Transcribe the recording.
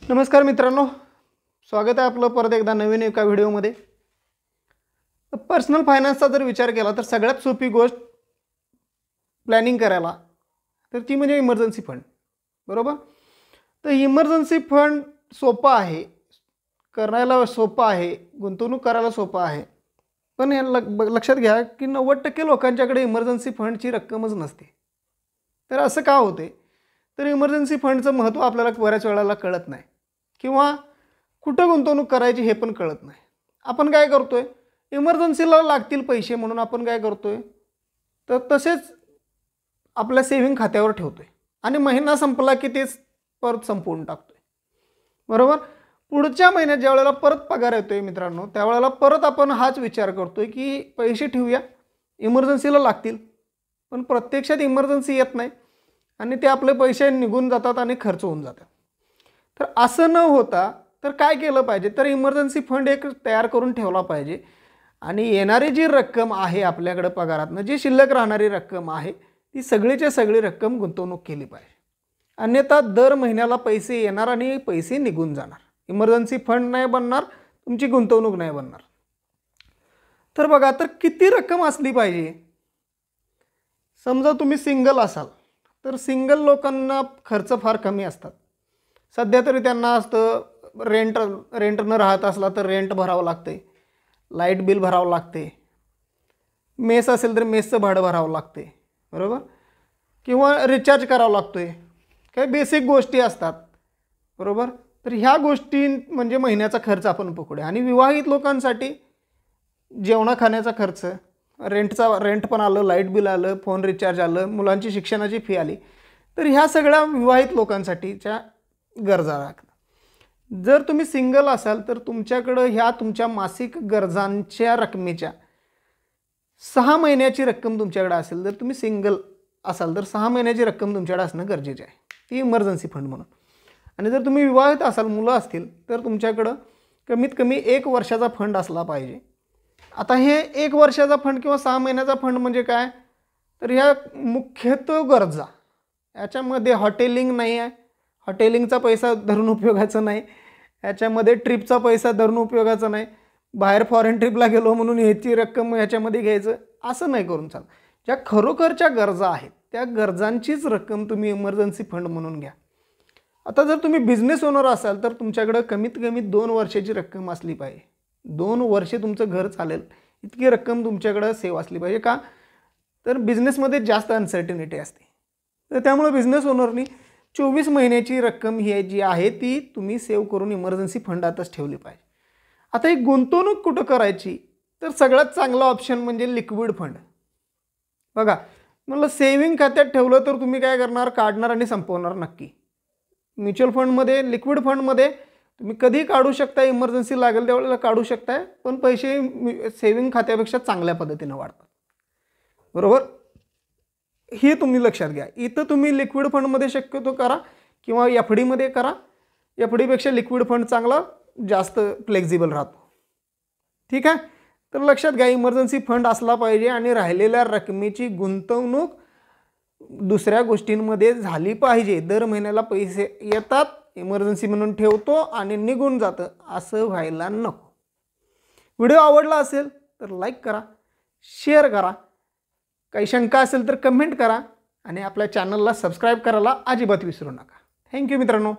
नमस्कार मित्रांनो, स्वागत आहे आपलं परत एकदा नवीन एका व्हिडिओमध्ये। पर्सनल फायनान्सचा जर विचार केला तर सगळ्यात सोपी गोष्ट प्लॅनिंग करायला तर ती म्हणजे इमर्जन्सी फंड, बरोबर। तर इमर्जन्सी फंड सोपा आहे, करायला सोपा आहे, गुंतवणूक करायला सोपा आहे, पण हे लक्षात घ्या की 90% लोकांच्याकडे इमर्जन्सी फंडची रक्कमच नसते। तर असं का होते? तर इमर्जन्सी फंडचं महत्त्व आपल्याला बऱ्याच वेळेला कळत नाही किंवा कुठं गुंतवणूक करायची हे पण कळत नाही। आपण काय करतोय, इमर्जन्सीला लागतील पैसे म्हणून आपण काय करतोय, तर तसेच आपल्या सेव्हिंग खात्यावर ठेवतोय आणि महिना संपला की तेच परत संपवून टाकतोय, बरोबर। पुढच्या महिन्यात ज्या वेळेला परत पगार येतोय मित्रांनो, त्यावेळेला परत आपण हाच विचार करतोय की पैसे ठेवूया, इमर्जन्सीला लागतील, पण प्रत्यक्षात इमर्जन्सी येत नाही आणि ते आपले पैसे निघून जातात आणि खर्च होऊन जातात। तर असं न होता तर काय केलं पाहिजे, तर इमर्जन्सी फंड एक तयार करून ठेवला पाहिजे आणि येणारी जी रक्कम आहे आपल्याकडे पगारातनं जी शिल्लक राहणारी रक्कम आहे ती सगळीच्या सगळी रक्कम गुंतवणूक केली पाहिजे। अन्यथा दर महिन्याला पैसे येणार आणि पैसे निघून जाणार, इमर्जन्सी फंड नाही बनणार, तुमची गुंतवणूक नाही बनणार। तर बघा, तर किती रक्कम असली पाहिजे? समजा तुम्ही सिंगल असाल तर सिंगल लोकांना खर्च फार कमी असतात। सध्या तरी त्यांना असतं रेंटनं राहत असला तर रेंट भरावं लागते, लाईट बिल भरावं लागते, मेस असेल तर मेसचं भाडं भरावं लागते, बरोबर, किंवा रिचार्ज करावं लागतोय, काही बेसिक गोष्टी असतात, बरोबर। तर ह्या गोष्टी म्हणजे महिन्याचा खर्च आपण पकडूया। आणि विवाहित लोकांसाठी जेवणा खाण्याचा खर्च, रेंट पण आलं, लाईट बिल आलं, फोन रिचार्ज आलं, मुलांची शिक्षणाची फी आली, तर ह्या सगळ्या विवाहित लोकांसाठीच्या गरजा राहतात। जर तुम्ही सिंगल असाल तर तुमच्याकडे ह्या तुमच्या मासिक गरजांच्या रकमेच्या 6 महिन्याची रक्कम तुमच्याकडे असेल, जर तुम्ही सिंगल असाल तर 6 महिन्याची रक्कम तुमच्याकडे असणं गरजेचे आहे, ती इमर्जन्सी फंड म्हणून। आणि जर तुम्ही विवाहित असाल, मुलं असतील, तर तुमच्याकडं कमीत कमी 1 वर्षाचा फंड असला पाहिजे। आता हे 1 वर्षाचा फंड किंवा 6 महिन्याचा फंड म्हणजे काय, तर ह्या मुख्यतः गरजा, याच्यामध्ये हॉटेलिंग नाही आहे, हॉटेलिंगचा पैसा धरून उपयोगाचा नाही, याच्यामध्ये ट्रिपचा पैसा धरून उपयोगाचा नाही, बाहेर फॉरेन ट्रिपला गेलो म्हणून ह्याची रक्कम ह्याच्यामध्ये घ्यायचं असं नाही करून चालत। ज्या खरोखरच्या गरजा आहेत त्या गरजांचीच रक्कम तुम्ही इमर्जन्सी फंड म्हणून घ्या। आता जर तुम्ही बिझनेस ओनर असाल तर तुमच्याकडे कमीत कमी 2 वर्षाची रक्कम असली पाहिजे, 2 वर्षे तुमचं घर चालेल इतकी रक्कम तुमच्याकडे सेव्ह असली पाहिजे। का तर बिझनेसमध्ये जास्त अनसर्टिनिटी असते, तर त्यामुळे बिझनेस ओनरनी 24 महिन्याची रक्कम ही जी आहे ती तुम्ही सेव्ह करून इमर्जन्सी फंडातच ठेवली पाहिजे। आता एक गुंतवणूक कुठं करायची, तर सगळ्यात चांगला ऑप्शन म्हणजे लिक्विड फंड। बघा, मला सेव्हिंग खात्यात ठेवलं तर तुम्ही काय करणार, काढणार आणि संपवणार नक्की। म्युच्युअल फंडमध्ये, लिक्विड फंडमध्ये तुम्ही कधी काढू शकता, इमर्जन्सी लागेल त्यावेळेला काढू शकताय, पण पैसे सेव्हिंग खात्यापेक्षा चांगल्या पद्धतीने वाढतात, बरोबर। हे तुम्ही लक्षात घ्या। इथं तुम्ही लिक्विड फंडमध्ये शक्यतो करा किंवा एफ डीमध्ये करा, एफ डीपेक्षा लिक्विड फंड चांगला जास्त फ्लेक्झिबल राहतो, ठीक आहे। तर लक्षात घ्या, इमर्जन्सी फंड असला पाहिजे आणि राहिलेल्या रकमेची गुंतवणूक दुसऱ्या गोष्टींमध्ये झाली पाहिजे। दर महिन्याला पैसे येतात, इमर्जन्सी म्हणून ठेवतो आणि निघून जातं, असं व्हायला नको। व्हिडिओ आवडला असेल तर लाईक करा, शेअर करा, काही शंका असेल तर कमेंट करा आणि आपल्या चॅनलला सबस्क्राईब करायला अजिबात विसरू नका। थँक्यू मित्रांनो।